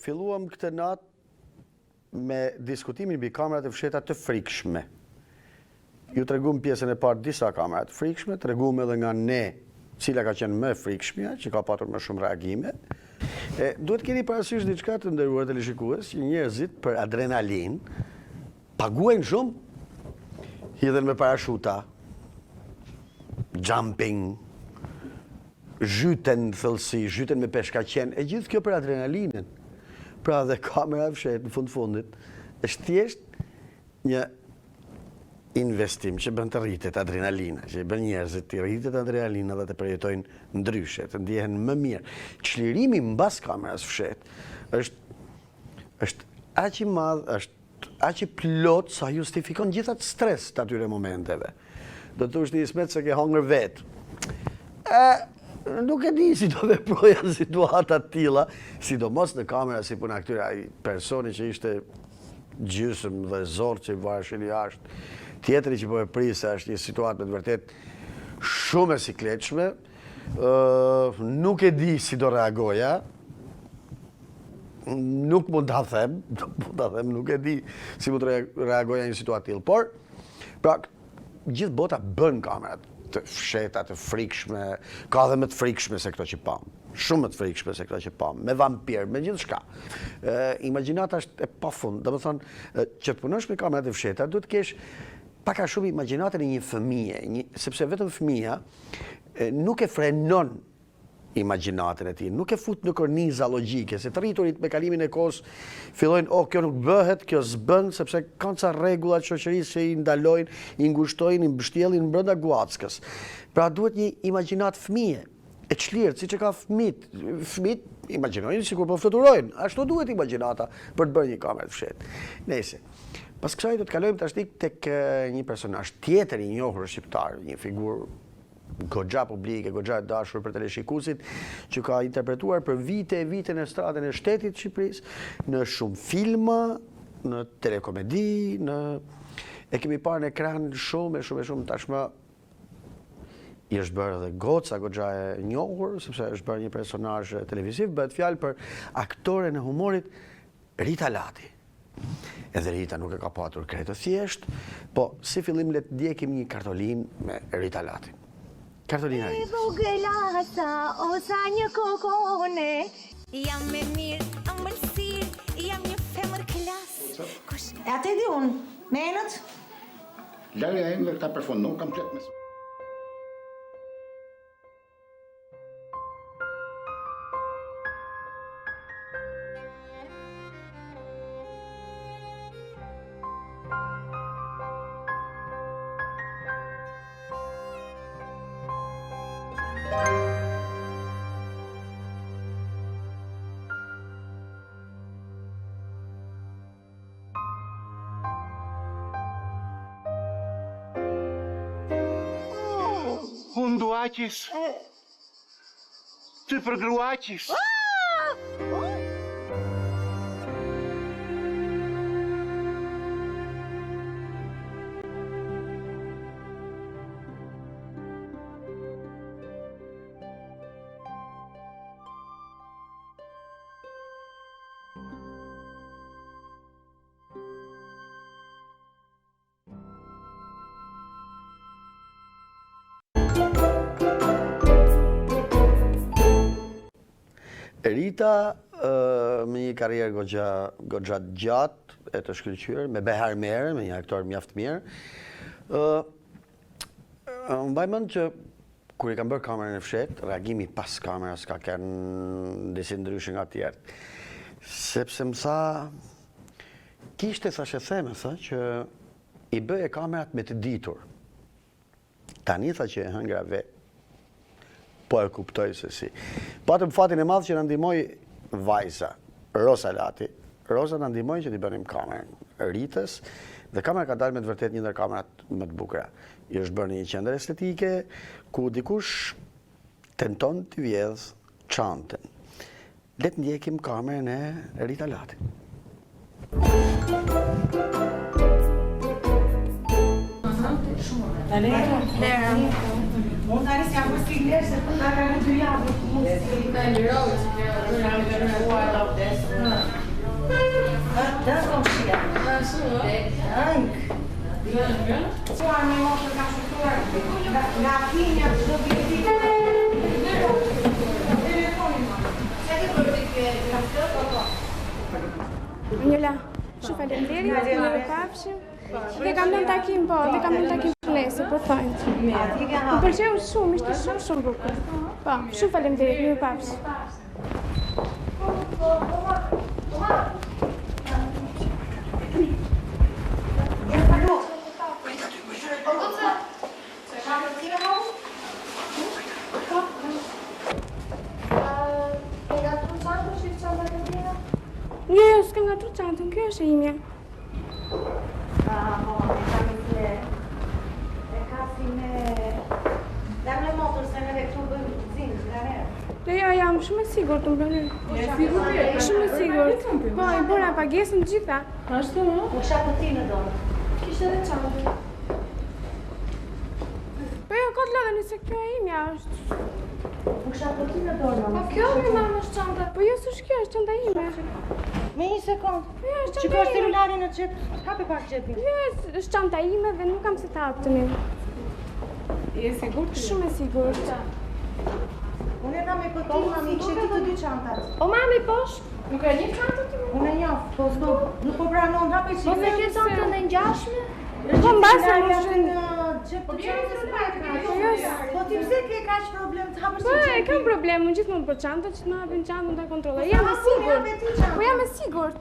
Filluam këtë natë me diskutimin mbi kamerat e fshehta të frikshme. Ju treguam pjesën e parë disa kamera të frikshme, treguam edhe nga ne cila ka qenë më frikshmja, që ka patur më shumë reagime. Duhet keni parasysh diçka të nderuar teleshikues, që njerëzit për adrenalin paguajnë shumë, hidhen me parashuta, jumping, zhyten thellësi, zhyten me peshkaqen, e gjithë kjo për adrenalinën. Pra dhe kamera fshet në fundit është thjesht një investim që bën të rritet adrenalina, që bën njerëzit të rritet adrenalina dhe të përjetojnë ndryshe, të ndjehen më mirë. Çlirimi mbas kamerës fshet është aq i madh, është aq i plot sa justifikon gjithë atë stres të atyre momenteve. Do të thosh një Ismet se ke hangër vetë. Nuk e di si do veproja situata të tilla, sidomos në kamera si puna këtyre, ai personi që ishte gjysmë dhe zor që i vareshin jashtë, tjetri që po e prisë, është një situatë me të vërtet shumë e sikletshme, nuk e di si do reagoja, nuk mund ta them, nuk e di si mund të reagoja një situatë tillë, por pra gjithë bota bën kamerat të fshehta, të frikshme, ka dhe më të frikshme se këto që pam. Shumë më të frikshme se këto që pam, me vampir, me gjithçka. Imagjinata është e pafund. Domethënë, që të punosh me kamerat e fshehta, duhet të kesh pak a shumë imagjinatën e një fëmije, sepse vetëm fëmia nuk e frenon imagjinatën e tij, nuk e fut në korniza logjike, se të rriturit me kalimin e kohës fillojnë, kjo nuk bëhet, kjo s'bën, sepse kanë ca rregulla të shoqërisë që i ndalojnë, i ngushtojnë, i mbështjellin brenda guackës. Pra duhet një imagjinat fëmije, e çlirë, siç e ka fëmit. Fëmit imagjinojnë sikur po fluturojnë. Ashtu duhet imagjinata për të bërë një kamerë të fshehtë. Nëse pas kësaj do të kalojmë tash tek një personazh tjetër i njohur shqiptar, një figurë goxha publike, goxha e dashur për teleshikuesit, që ka interpretuar për vite e vite në stradën e shtetit të Shqipërisë, në shumë filma, në telekomedi, e kemi parë në ekran shumë tashmë. I është bërë edhe goxha e njohur, sepse është bërë një personazh televiziv, bëhet fjalë për aktoren e humorit Rita Lati. Edhe Rita nuk e ka patur krejt të thjesht, po si fillim le të ndjekim një kartolinë me Rita Latin. Kartolina Rita. Bugelasa, o sa një kokone. Jam me mirë, amëlsir, jam një femër klas. E atë e di unë, menët? Larja e nga këta përfundon komplet me... Unë duaqis, ty përgruaqis. Rita me një karrierë goxha gjatë e të shkëlqyer, me Behar Mere, me një aktor mjaft mirë. Mbaj mend që kur i kam bërë kamerën e fshehtë, reagimi pas kamerës ka qenë disi ndryshe nga tjerë. Sepse më tha, kishte thashë theme, që i bëje kamerat me të ditur. Tani tha që e hëngra vetë. Po e kuptoj se si. Patëm fatin e madh që na ndihmoi vajza, Rosa Lati. Rosa na ndihmoi që t'i bënim kamerën Ritës, dhe kamera ka dalë me të vërtet një ndër kamerat më të bukura. I është bërë një qendër estetike ku dikush tenton të vjedh çantën. Le të ndjekim kamerën e Rita Lati. Lera. Unë tani si jam për se na kanë 2 javë mund të Da komshia. Po ani mos ka shkuar. Nga finja do viti. Njëla, shumë faleminderit, mirë pafshim. Dhe kam në takim, po, dhe kam në takim nesër, po thonjë. Më pëlqeu shumë, ishte shumë bukur. Po, shumë faleminderit, mirë pafshim. Jo, s'kam nga tru çantën, kjo është e imja. Jo, jam shumë e sigurt, më bënë. Shumë e sigurt. Po, i bëra pagesën gjitha. Ashtu, më? U kisha të ti në dorë. Kishte edhe çantën. Po jo, këtë lodhe nëse kjo e imja është. U kisha të ti në dorë, Po kjo mi mamë është çanta. Po jo, s'është kjo, është çanta ime. Me 1 sekond. Jo, është Çiko çanta ime. celularin në xhep. Hapi pak xhepin. Jo, është çanta ime dhe nuk kam se ta hap të mi. Je sigurt? Shumë e sigurt. Unë kam me këtë, mami, kishe ti të 2 çantat. O mami, poshtë. Nuk e një çantë ti? Unë e njoh, po s'do, nuk po pranon, hapi Po çikë. se ke çantën e ngjashme? Po Po mbase në më xhep. Po Po ti pse ke kaq problem të hapësh Po e kam problem, unë gjithmonë për çantë që të më hapin çantën ta kontrolloj. Jam e sigurt. Po jam e sigurt.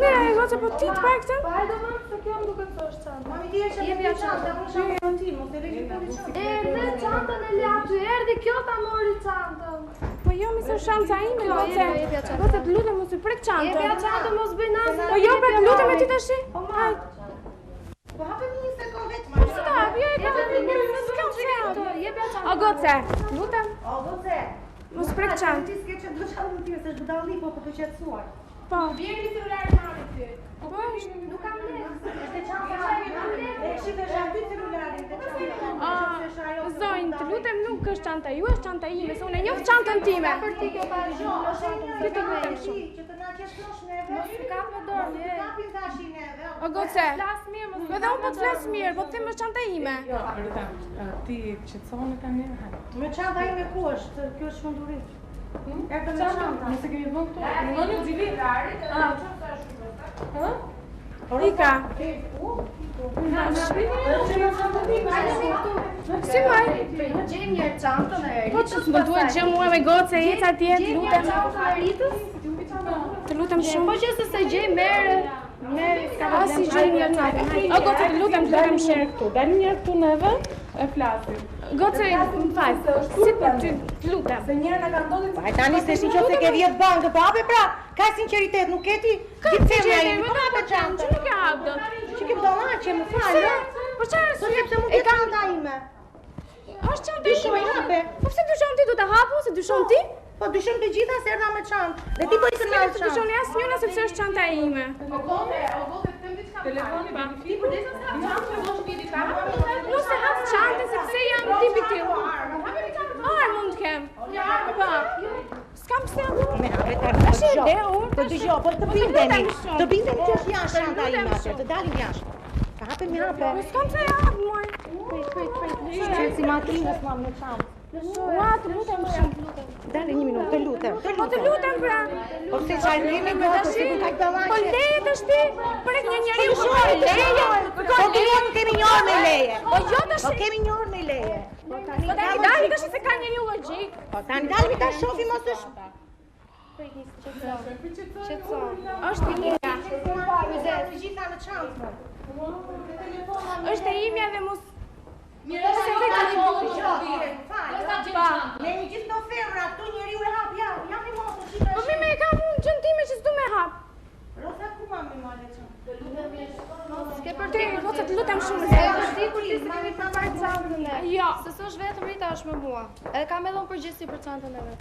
Ne, goca, po ti të paktën? Po hajde mam se kjo më duket se është çanta. Mami ti e çe me çanta, unë jam me ti, mos e lëri po çanta. Erdhe çantën e le aty, erdhi kjo ta mori çantën. Po jo, mi se shanca ime, goca. Goca, të lutem mos i prek çantën. Jepja çantën, mos bëj nazë. Po jo, pra të lutem e ti tash. Hajde. Po hapemi 1 sekond vetëm. Si ta hap, jo, e ka s'kam se hap. O goca, lutem, O goce. mos prek çantën. Ti s'ke çdo çantë ti, se zbudalli po të qetësuar. Po. Bjeri celularin mami ty. Po është, nuk kam lekë. Është çanta. E shitesh aty celularin, te çanta. Zonjë, të lutem nuk është çanta ju, është çanta ime, se unë e njoh çantën time. Për ti kjo pari jo, është një Ti të lutem që të na qesh neve. Mos të kap me dorë, Të kapin tash i neve. O goce, edhe unë po të flas mirë, po të them është çanta ime. Rita, ti qetësoni tani? Me çanta ime ku është? Kjo është shmenduri. Erdhe me çanta. Nëse kemi bën këtu. Në një xhili. Ika. Si vaj? Gjem një çantën e Po që më duhet gjë mua me goce, jeca tjetë, lutem. Të lutem shumë. Po që se gjej merë. Asi gjej një çantë. O goce, të lutem shumë. Dalim një këtu neve e flasim. Goce, më fal. Si për ty, të lutem. Se njëra na ka ndodhur. Pa tani se shi qofse ke 10 bankë, po hape pra. Ka sinqeritet, nuk ke ti. Gjithë Gjej, me më ka për çantë, që nuk e hap dot. Që ke budallaqe, më fal. Po çfarë? Po sepse mund të çanta ime. Është çanta Dyshoj ime. hape. Po pse dyshon ti du ta hapu, se dyshon ti? Po dyshon të gjitha se erdha me çantë. Dhe ti po i Se të nuk të dyshoni asnjëna sepse është çanta ime. O gote, them diçka. Telefoni pa. Ti për desa sa çantë do të vini ka. Mos e hap çantën sepse jam tipi ti. Mund të kem. Po. S'kam pse. Me hape ta. Është ide, unë. Po dëgjoj, po të bindeni. Të bindeni që është jashtë çanta ime atë, të dalim jashtë. Ka hape mi hape. S'kam pse hap mua. Që si makinës mam në çantë. Ua, të lutem shumë. Dale 1 minutë, të lutem. Po të lutem pra. Po se çfarë kemi më të sikur ka Po dallaqe. leje tash ti. Prek një njeriu që ka leje. Po ti nuk kemi një orë me leje. Po jo tash. Po kemi një orë me leje. Po tani dali tash se ka njeriu logjik. Po tani dalmi ta shohim mos është. Është imja. Të gjitha në çantë. Është e imja dhe mos Mirë, se vetë tani duhet të shohim. Me një gjithë do femra, këtu njeriu e hap, ja, jam i mos, Po mi me e kam unë gjën time që s'du me hap. Rosa ku mami më le çantë. S'ke për ty, goca të lutem shumë. E është di kur ti se kemi përpar çantën e. Jo. Se s'është vetëm Rita është me mua. Edhe kam edhe unë përgjegjësi për çantën e vet.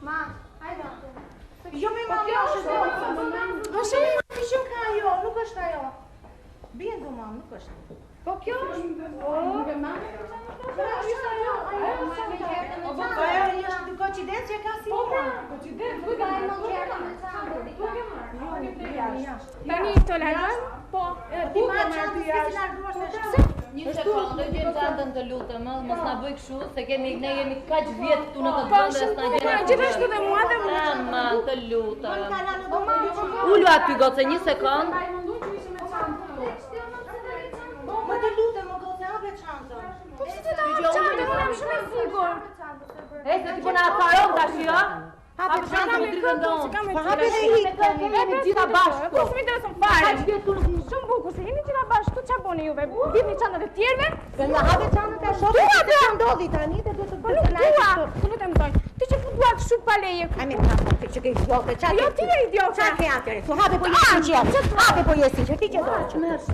Ma, hajde. Jo me mami është. Është Nuk ka ajo, nuk është ajo. Bien do mam, nuk është. Po kjo është. Nuk e marrë. Ajo është në koincidencë ka si. Tani të largën? Po. Ti ma çantë si larguash me Një sekondë, gjejmë çantën të lutem, mos na bëj kështu, se ne jemi kaq vjet këtu në këtë Po, vend dhe s'na shumë gjena. gjithashtu dhe mua dhe mua. Aman, të lutem. kalano do të Ulu aty goce një sekond. Më të lutem, më goce hape çantën. Po si të da çantën, unë jam shumë e sigurt. E se ti po na afaron tash, jo? Hape çantën me drejtën tonë. Po hape dhe Jemi gjitha bashkë. Po s'mi intereson fare. Shumë bukur, se jeni gjitha bashkë, ç'a boni juve? Bini çantën e tjerëve? Se nga hape çantën e shohë. Ti ç'a ndodhi tani dhe do të Po nuk dua, po lutem thoj. Ti që futboa kështu pa leje. Ai më ka thënë që ke idiote, ç'a Jo, ti je idiote. Ç'a ke atëre? Tu hape po je sinqer. Hape po je sinqer, ti që do të çmesh.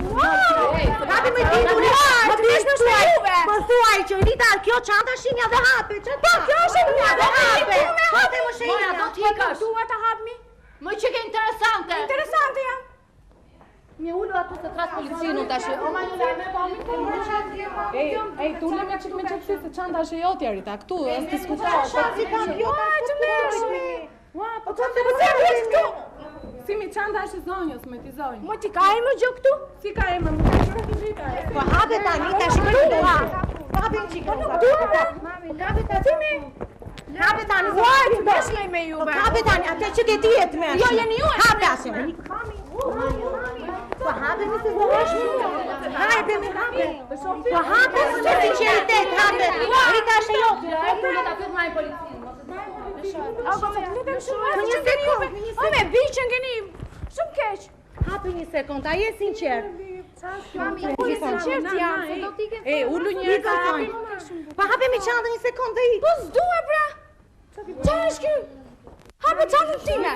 Hape më di unë. Më bish në juve. Po thuaj që Rita, kjo çanta shinja dhe hape. Ç'a? Po kjo është shinja dhe hape. Hape më shinja. Mora, do t'ikash. Dua ta hapmi? Më që ke interesante. Interesante jam. Një ulu aty se tras policinu tash. Ej, tule me çik me çepsi se çanta është e jotja Rita, këtu, është diskutuar. Shansi kampiota të mërshme. Ua, po Po të bëjë këtu. si mi çanta është e zonjës, me ti zonjë. Mo ti ka emër gjë këtu? Si ka emër, më ka qenë Rita. Po hape tani tash më dua. Po hape çikë. Po hape tani. Hape tani. Ua, ti bashkë me Po juve. hape tani, atë që ke ti e të mërshme. Jo, jeni ju e Hape mërshme. ashe. Po hape mi se dëshme. Hape mi hape. Po hape me sinqeritet, hape. Rita është e jote. Ulu ta fyet marrin policinë. A po më lutem shumë. Po një sekond, O me biçën keni shumë keq. Hape një sekond, a je sinqer? Po je sinqert jam. Ej, ulu një Rita thonë. Po hape mi çantën një sekond dhe i. Po s'dua pra. Çfarë është ky? Hape çantën time.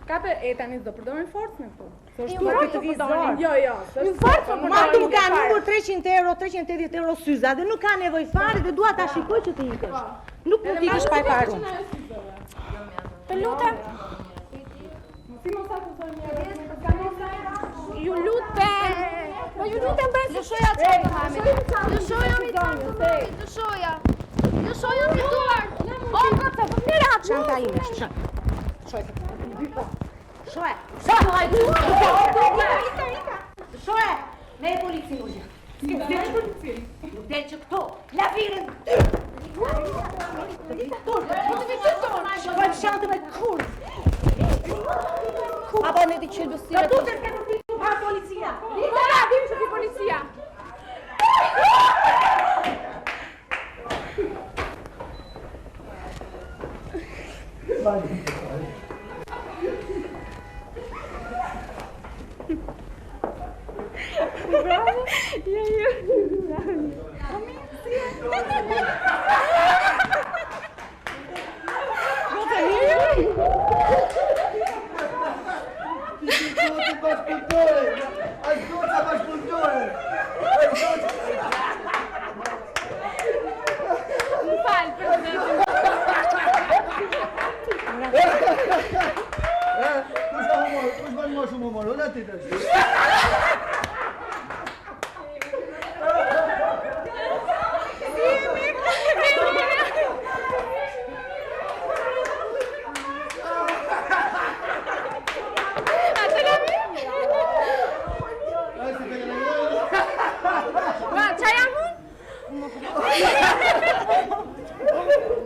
Kape, tani do përdorin forcë me këtu. Se është Jo, turpi forcë të po vizor. përdorin. Jo, se Në është fakt po Ma tu përdorin. ka numër 300 euro, 380 euro syza dhe nuk ka nevoj fare dhe dua ta shikoj që të ikesh. Nuk mund t'ikesh pa e paru. Të lutem. Si mos akuzoj mirë. Ju lutem. Po ju lutem bëj. Lëshoja çantën, mami. Lëshoja mi çantën, mami. Lëshoja. Lëshoja mi duart. O, kapta, po më rahat. Çanta ime, shë. Shoje. Shoje. Shoje. Ne e policinë ushë. Del që këto, lavirin ty. Po të shantë me kur. Apo ne ti qelbë si. Do të të të pa policia. Ora, dim që ti policia.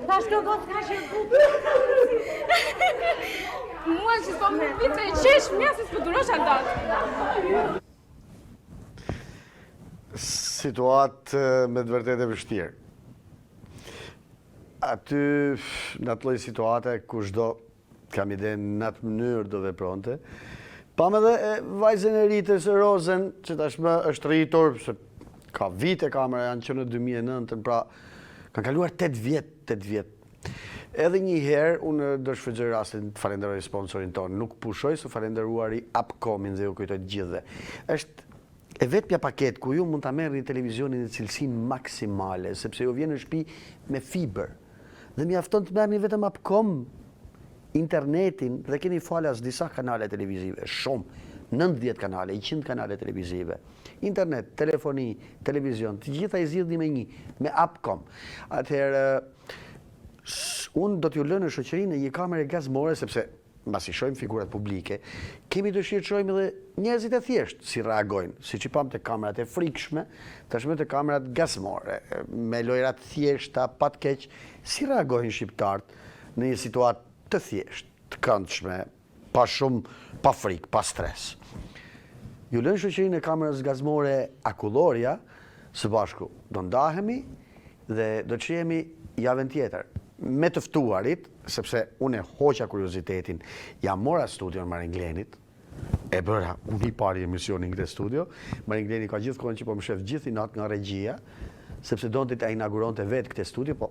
Tash do gotë ka që Mua që s'po më vitë e qesh, mja se s'po durosha ndatë. Situatë me të vërtet e vështirë. Aty, në atë lloj situate, kushdo kam idenë në atë mënyrë do vepronte. Pam edhe vajzën e rritës e Rozen, që tashmë është rritur, se ka vite kamera, janë që në 2009, pra kanë kaluar 8 vjet. Edhe një herë, unë do shfrytëzoj rastin të falenderoj sponsorin tonë, nuk pushoj, së falenderuari Upcomin dhe ju kujtoj të gjithë. Është e vetëpja paket ku ju mund ta merrni televizionin në cilësinë maksimale, sepse ju vjen në shtëpi me fiber. Dhe mjafton të merrni vetëm Upcom, internetin, dhe keni falas disa kanale televizive, shumë. 90 kanale, 100 kanale televizive, internet, telefoni, televizion, të gjitha I zgjidhni me një, me Upcom. Atëherë, unë do t'ju lënë në shoqërinë një kamerë gazmore, sepse mbasi shohim figurat publike, kemi dëshirë të shohim edhe njerëzit e thjeshtë si reagojnë, siç I pam te kamerat e frikshme, tashmë te kamerat gazmore, me lojrat thjeshta, pa të keq, si reagojnë shqiptarët në një situatë të thjeshtë, të këndshme, pa shumë, pa frikë, pa stres. Ju lënë shoqërinë e kamerës gazmore Akullorja, së bashku do ndahemi dhe do të shihemi javën tjetër me të ftuarit, sepse unë e hoqa kuriozitetin, ja mora studion Maringlenit, e bëra unë I pari emisionin këtë studio, Maringleni ka gjithë kohën që po më shef gjithë I natë nga regjia, sepse donte ta inauguronte vetë këtë studio, po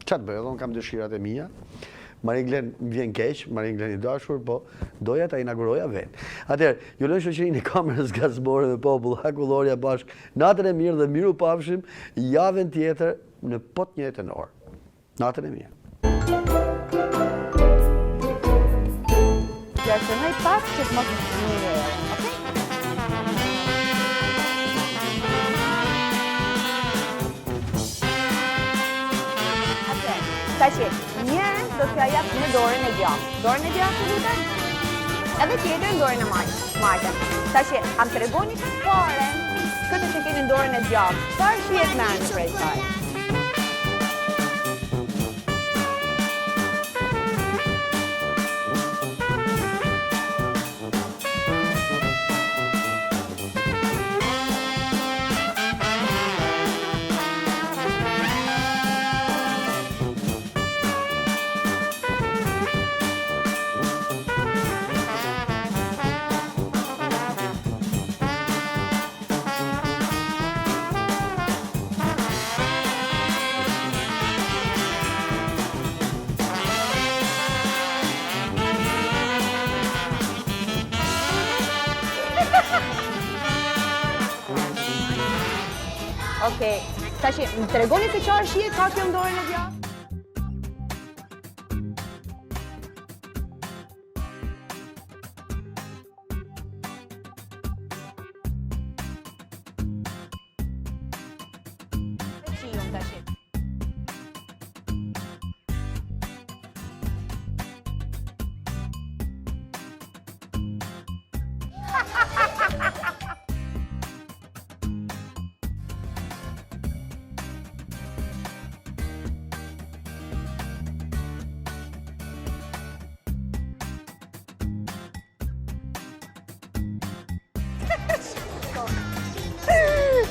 çfarë të bëj, unë kam dëshirat e mia. Maringlen më vjen keq, Maringlen I dashur, po doja ta inauguroja vetë. Atëherë, ju lënë shoqërinë e kamerës gazmore dhe popull, Akullorja bashk, natën e mirë dhe miru pafshim, javën tjetër në po të njëjtën orë. Natën e mirë. Reakcionoj pak që të mos një okay? Tashi, një do t'ja jap në dorën e djathtë. Dorën e djathtë lutem? Edhe tjetër në dorën e majtën. Tashi, am tregoni fare këtë që keni në dorën e djathtë. Çfarë shihet me anë prej saj? Okej, tashi, më tregoni se çfarë shihet ka kjo në dorën e djathtë?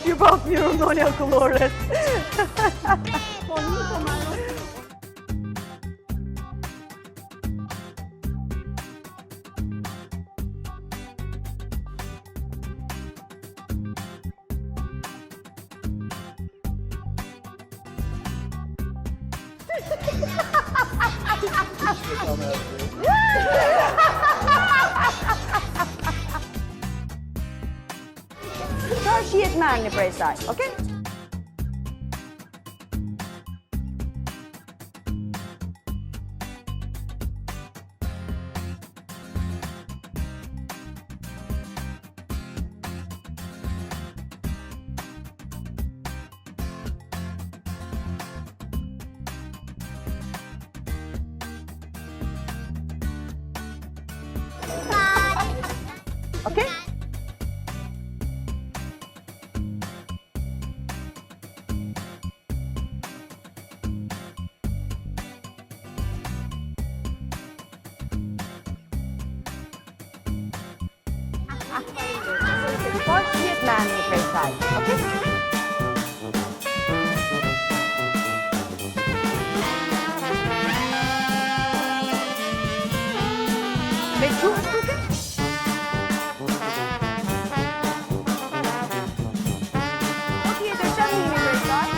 Ju pa mirë ndoni Akullorët. Po një po marrë. Çfarë shihet me anë prej saj, okay? Okay? Çfarë shihet me anë prej saj, okay? Me qumë shpëtë? O tjetër, çfarë hini prej saj?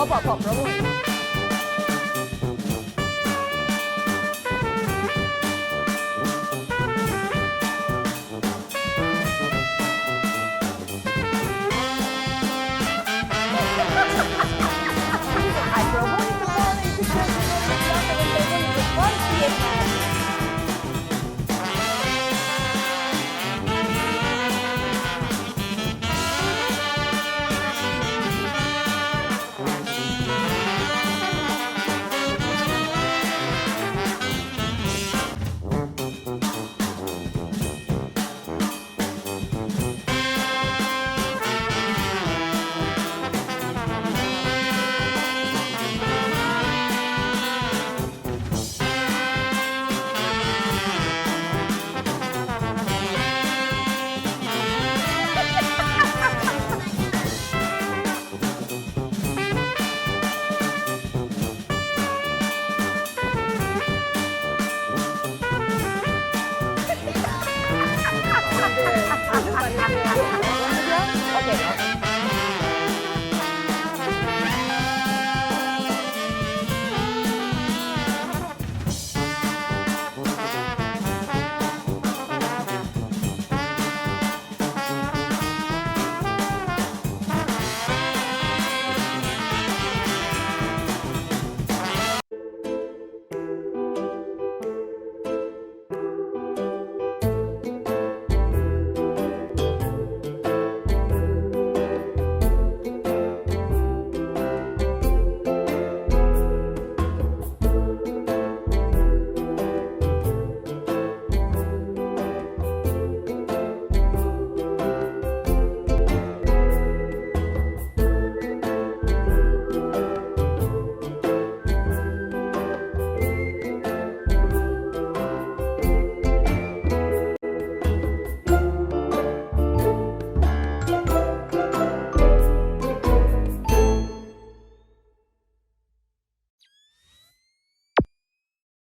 Po, provoj. Ai, provoj të pare, si që të pare. Valeu.